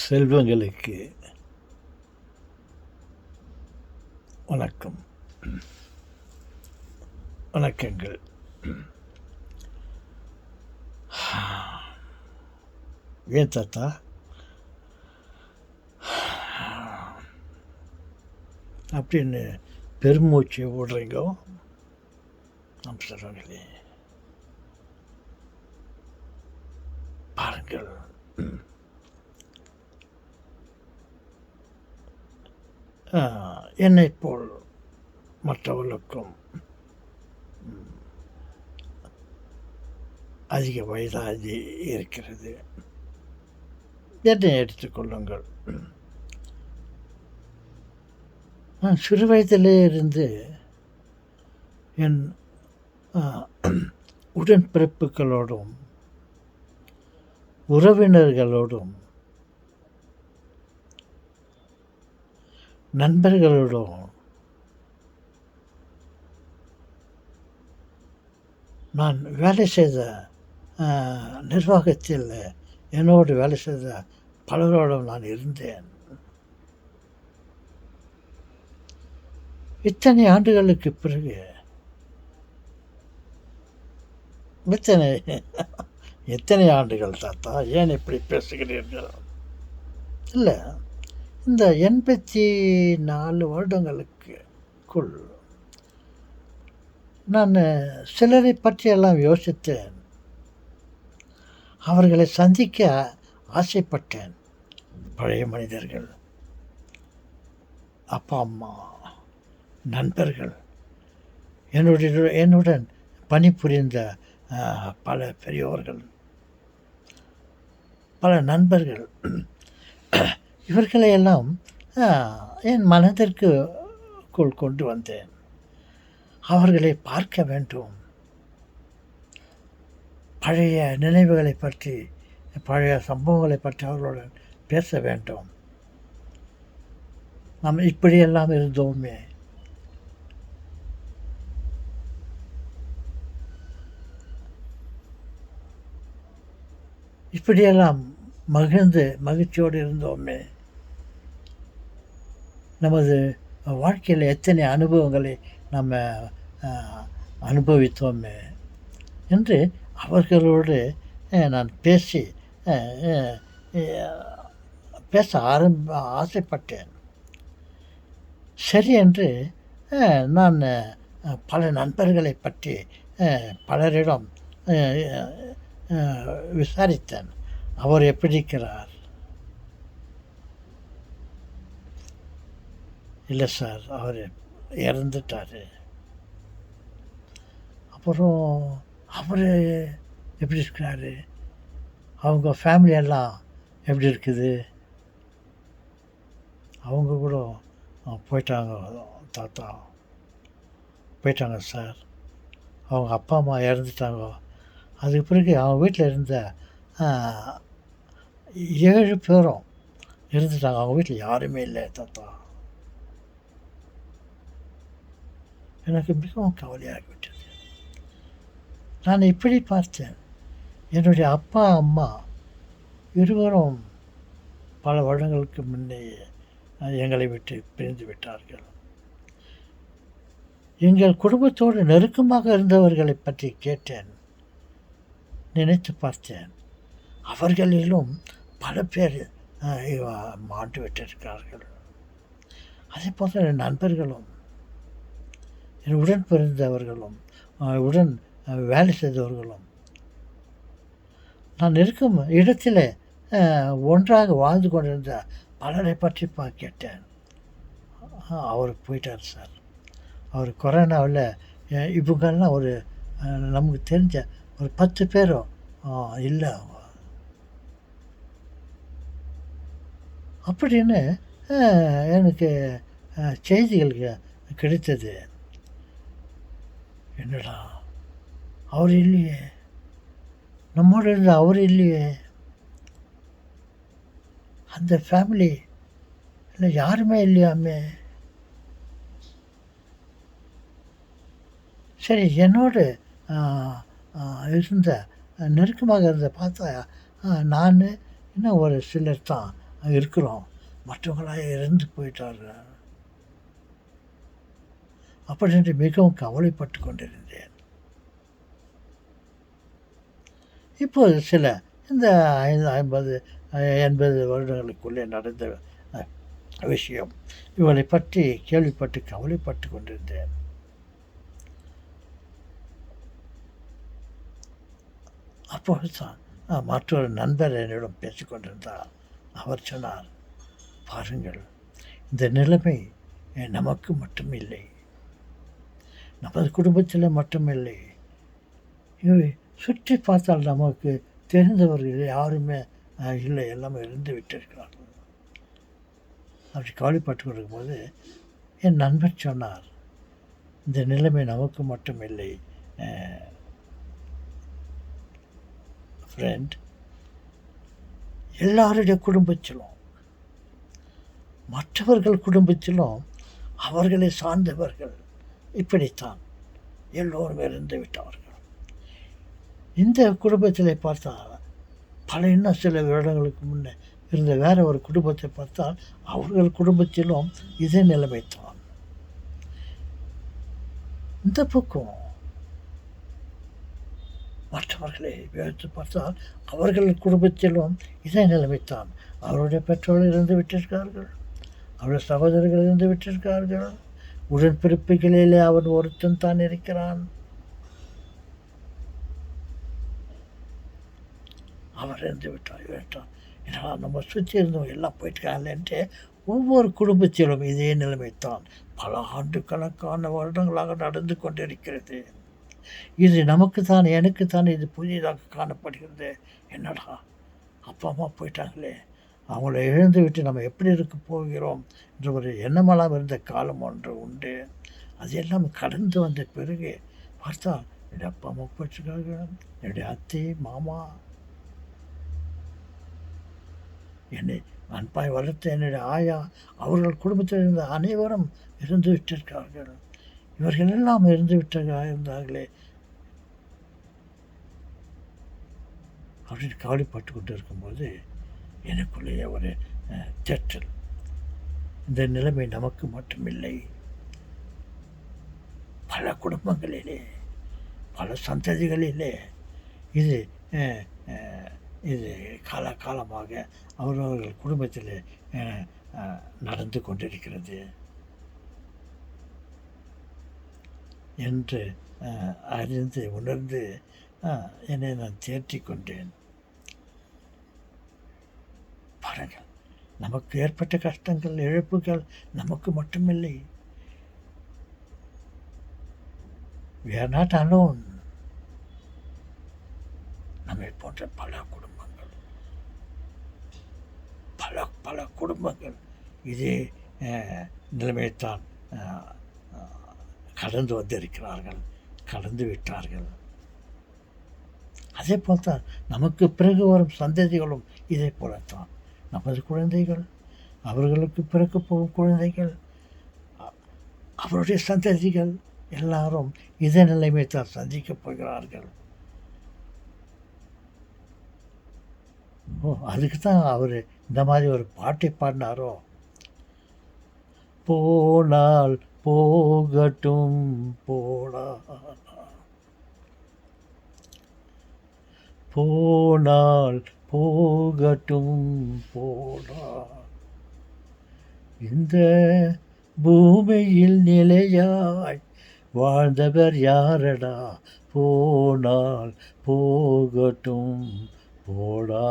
செல்வங்களுக்கு வணக்கம், வணக்கங்கள். ஏன் தாத்தா அப்படின்னு பெருமூச்சு விடுறீங்க? நம்ம சொல்கிறாங்களே, பாருங்கள், என்னை போல் மற்றவர்களுக்கும் அதிக வயதாகி இருக்கிறது. என்னை எடுத்துக்கொள்ளுங்கள். நான் சிறு வயதிலே இருந்து என் உடன்பிறப்புகளோடும் உறவினர்களோடும் நண்பர்களோடும் நான் வேலை செய்த நிர்வாகத்தில் என்னோடு வேலை செய்த பலரோடும் நான் இருந்தேன். இத்தனை ஆண்டுகளுக்கு பிறகு எத்தனை ஆண்டுகள் தாத்தா, ஏன் இப்படி பேசுகிறீர்கள்? இல்லை, இந்த 84 வருடங்களுக்குள் நான் சிலரை பற்றியெல்லாம் யோசித்தேன். அவர்களை சந்திக்க ஆசைப்பட்டேன். பழைய மனிதர்கள், அப்பா அம்மா, நண்பர்கள், என்னுடன் பணிபுரிந்த பல பெரியோர்கள், பல நண்பர்கள், இவர்களையெல்லாம் என் மனதிற்குள் கொண்டு வந்தேன். அவர்களை பார்க்க வேண்டும், பழைய நினைவுகளை பற்றி, பழைய சம்பவங்களை பற்றி அவர்களுடன் பேச வேண்டும். நாம் இப்படியெல்லாம் இருந்தோமே, இப்படியெல்லாம் மகிழ்ச்சியோடு இருந்தோமே, நமது வாழ்க்கையில் எத்தனை அனுபவங்களை நம்ம அனுபவித்தோமே என்று அவர்களோடு நான் பேச ஆசைப்பட்டேன். சரி என்று நான் பல நண்பர்களை பற்றி பலரிடம் விசாரித்தேன். அவர் எப்படி இருக்கிறார்? இல்லை சார், அவர் இறந்துட்டார். அப்புறம் அவர் எப்படி இருக்கிறாரு? அவங்க ஃபேமிலியெல்லாம் எப்படி இருக்குது? அவங்க கூட போயிட்டாங்க தாத்தா, போயிட்டாங்க சார். அவங்க அப்பா அம்மா இறந்துட்டாங்க. அதுக்கு பிறகு அவங்க வீட்டில் இருந்த 7 பேரும் இருந்துட்டாங்க. அவங்க வீட்டில் யாருமே இல்லை தாத்தா. எனக்கு மிகவும் கவலையாகிவிட்டது. நான் இப்படி பார்த்தேன். என்னுடைய அப்பா அம்மா இருவரும் பல வருடங்களுக்கு முன்னே எங்களை விட்டு பிரிந்து விட்டார்கள். எங்கள் குடும்பத்தோடு நெருக்கமாக இருந்தவர்களை பற்றி கேட்டேன், நினைத்து பார்த்தேன். அவர்களிலும் பல பேர் மாண்டு விட்டிருக்கிறார்கள். அதே போல என் நண்பர்களும், என் உடன் பிறந்தவர்களும், உடன் வேலை செய்தவர்களும், நான் இருக்கும் இடத்தில் ஒன்றாக வாழ்ந்து கொண்டிருந்த பலரை பற்றி கேட்டேன். அவர் போயிட்டார் சார். அவர் கொரோனாவில் இவங்கெல்லாம் ஒரு நமக்கு தெரிஞ்ச ஒரு 10 பேரும் இல்லை அப்படின்னு எனக்கு செய்திகள் கிடைத்தது. என்னடா, அவர் இல்லையே, நம்மோடு இருந்த அவர் இல்லையே, அந்த ஃபேமிலி இல்லை யாருமே இல்லையாமே. சரி, என்னோடு இருந்த நெருக்கமாக இருந்த பார்த்தா நான் இன்னும் ஒரு சிலர் தான் இருக்கிறோம், மற்றவங்களாக இறந்து போயிட்டார்கள் அப்படின்னு மிகவும் கவலைப்பட்டு கொண்டிருந்தேன். இப்போது சில இந்த 50 80 வருடங்களுக்குள்ளே நடந்த விஷயம் இவளை பற்றி கேள்விப்பட்டு கவலைப்பட்டு கொண்டிருந்தேன். அப்பொழுது தான் மற்றொரு நண்பர் என்னிடம் பேசிக்கொண்டிருந்தார். அவர் சொன்னார், பாருங்கள், இந்த நிலைமை நமக்கு மட்டும் இல்லை, நமது குடும்பத்தில் மட்டுமில்லை, சுற்றி பார்த்தால் நமக்கு தெரிந்தவர்கள் யாருமே இல்லை, எல்லாமே இருந்து விட்டிருக்கிறார்கள். அப்படி கவலைப்பட்டு கொண்டிருக்கும்போது என் நண்பர் சொன்னார், இந்த நிலைமை நமக்கு மட்டும் இல்லை ஃப்ரெண்ட், எல்லாருடைய குடும்பத்திலும், மற்றவர்கள் குடும்பத்திலும் அவர்களை சார்ந்தவர்கள் இப்படித்தான் எல்லோரும் இறந்து விட்டார்கள். இந்த குடும்பத்தில் பார்த்தால் இன்னும் சில வருடங்களுக்கு முன்னே இருந்த வேற ஒரு குடும்பத்தை பார்த்தால் அவர்கள் குடும்பத்திலும் இதே நிலைமைத்தான். இந்த பக்கம் மற்றவர்களை விவரித்து பார்த்தால் அவர்கள் குடும்பத்திலும் இதே நிலைமைத்தான். அவருடைய பெற்றோர்கள் இருந்து விட்டிருக்கார்கள், அவருடைய சகோதரர்கள் இருந்து விட்டிருக்கார்கள், உடன்பிறப்புகளிலே அவன் ஒருத்தன் தான் இருக்கிறான், அவர் இருந்து விட்டான். ஏன்னா நம்ம சுற்றி இருந்தவங்க எல்லாம் போயிட்டுருக்காங்கன்ட்டு ஒவ்வொரு குடும்பத்திலும் இதே நிலைமைத்தான் பல ஆண்டுக்கணக்கான வருடங்களாக நடந்து கொண்டிருக்கிறது. இது நமக்குத்தான், எனக்குத்தான் இது புதிதாக காணப்படுகிறது. என்னடா, அப்பா அம்மா போயிட்டாங்களே, அவங்கள இழந்து விட்டு நம்ம எப்படி இருக்க போகிறோம் என்ற ஒரு எண்ணமெல்லாம் இருந்த காலம் ஒன்று உண்டு. அதெல்லாம் கடந்து வந்த பிறகு பார்த்தா என்னுடைய அப்பா அம்மா போயிட்டுருக்காங்க, என்னுடைய அத்தை மாமா, என்னை அன்பாய் வளர்த்த என்னுடைய ஆயா, அவர்கள் குடும்பத்தில் இருந்த அனைவரும் இருந்து விட்டிருக்கார்கள். இவர்கள் எல்லாம் இருந்து இருந்தார்களே அப்படின்னு கவலைப்பட்டு கொண்டு இருக்கும்போது எனக்குள்ளேயே ஒரு தேற்றல், இந்த நிலைமை நமக்கு மட்டுமில்லை, பல குடும்பங்களிலே, பல சந்ததிகளிலே இது இது காலகாலமாக அவரவர்கள் குடும்பத்தில் நடந்து கொண்டிருக்கிறது என்று அறிந்து உணர்ந்து என்னை நான் தேற்றி கொண்டேன். பாருங்கள், நமக்கு ஏற்பட்ட கஷ்டங்கள், இழப்புகள் நமக்கு மட்டுமில்லை. We are not alone. நம்மை போன்ற பல குடும்பங்கள் இதே நிலைமைத்தான் கடந்து வந்திருக்கிறார்கள், கடந்து விட்டார்கள். அதே போல்தான் நமக்கு பிறகு வரும் சந்ததிகளும் இதே போலத்தான். நமது குழந்தைகள், அவர்களுக்கு பிறகு போகும் குழந்தைகள், அவருடைய சந்ததிகள் எல்லாரும் இதே நிலைமை தான் சந்திக்கப் போகிறார்கள். அதுக்கு தான் அவர் இந்த மாதிரி ஒரு பாட்டை பாடினாரோ, போனால் போகட்டும் போடா, போனால் போகட்டும் போடா, இந்த பூமியில் நிலையாய் வாழ்ந்தவர் யாரடா, போனால் போகட்டும் போடா,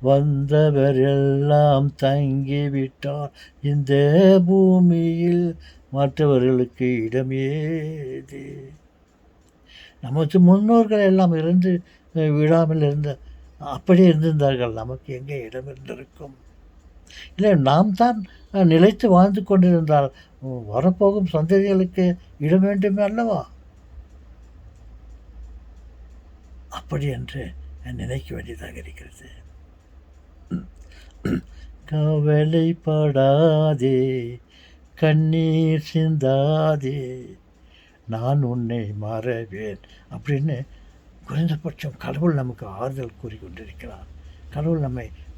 வந்தவர் எல்லாம் தங்கிவிட்டார் இந்த பூமியில், மற்றவர்களுக்கு இடமேது. நமது முன்னோர்கள் எல்லாம் இருந்து விடாமல் அப்படியே இருந்திருந்தார்கள், நமக்கு எங்கே இடம் இருந்திருக்கும்? இல்லை, நாம் தான் நிலைத்து வாழ்ந்து கொண்டிருந்தால் வரப்போகும் சந்ததிகளுக்கு இடம் வேண்டுமே அல்லவா? அப்படி என்று நினைக்க வேண்டியதாக இருக்கிறது. கவலைப்படாதே, கண்ணீர் சிந்தாதே, நான் உன்னை மறவேன் அப்படின்னு குறைந்தபட்சம் கடவுள் நமக்கு ஆறுதல் கூறிக்கொண்டிருக்கிறார். கடவுள்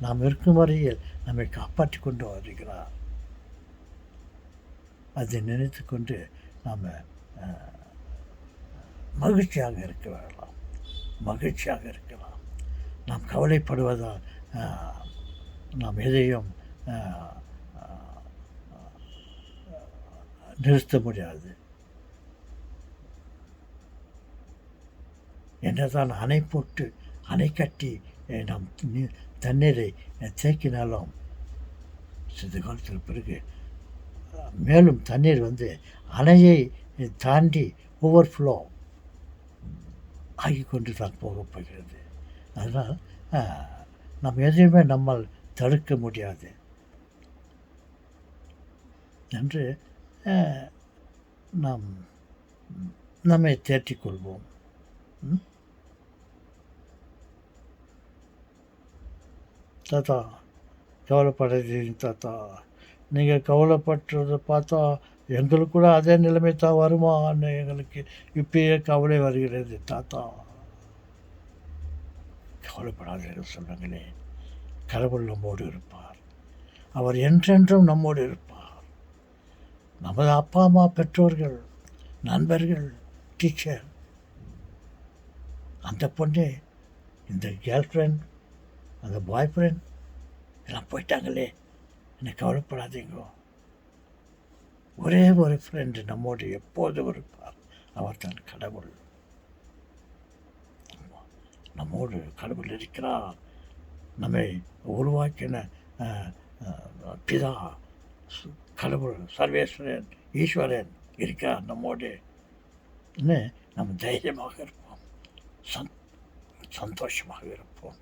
நாம் இருக்கும் வரையில் நம்மை காப்பாற்றி கொண்டு வருகிறார். அதை நினைத்து கொண்டு நாம் மகிழ்ச்சியாக இருக்கலாம். மகிழ்ச்சியாக இருக்கலாம். நாம் கவலைப்படுவதால் நாம் எதையும் நிறுத்த முடியாது. என்னதான் அணை போட்டு அணை கட்டி நாம் தண்ணீரை தேக்கினாலும் சில காலத்தில் பிறகு மேலும் தண்ணீர் வந்து அணையை தாண்டி ஓவர்ஃப்ளோ ஆகி கொண்டு தான் போகப் போகிறது. அதனால் நாம் எதையுமே நம்மால் தடுக்க முடியாது என்று நாம் நம்மை தேற்றிக்கொள்வோம். தாத்தா கவலைப்படாதீங்க தாத்தா, நீங்கள் கவலைப்படுறதை பார்த்தா எங்களுக்கு கூட அதே நிலைமை தான் வருமான்னு எங்களுக்கு இப்பயே கவலை வருகிறது தாத்தா. கவலைப்படாதீர்கள் சொன்னாங்களே, கடவுள் நம்மோடு இருப்பார். அவர் என்றென்றும் நம்மோடு இருப்பார். நமது அப்பா அம்மா, பெற்றோர்கள், நண்பர்கள், டீச்சர், அந்த பொண்ணு, இந்த கேர்ள் ஃப்ரெண்ட், அந்த பாய் ஃப்ரெண்ட் எல்லாம் போயிட்டாங்களே, என்னை கவலைப்படாதீங்க. ஒரே ஒரு ஃப்ரெண்டு நம்மோடு எப்போதும் இருப்பார். அவர் தான் கடவுள். நம்மோடு கடவுள் இருக்கிறார். நம்மை உருவாக்கின பிதா கடவுள், சர்வேஸ்வரன், ஈஸ்வரன் இருக்கிறார் நம்மோடு. நம்ம தைரியமாக இருப்போம், சந்தோஷமாக இருப்போம்.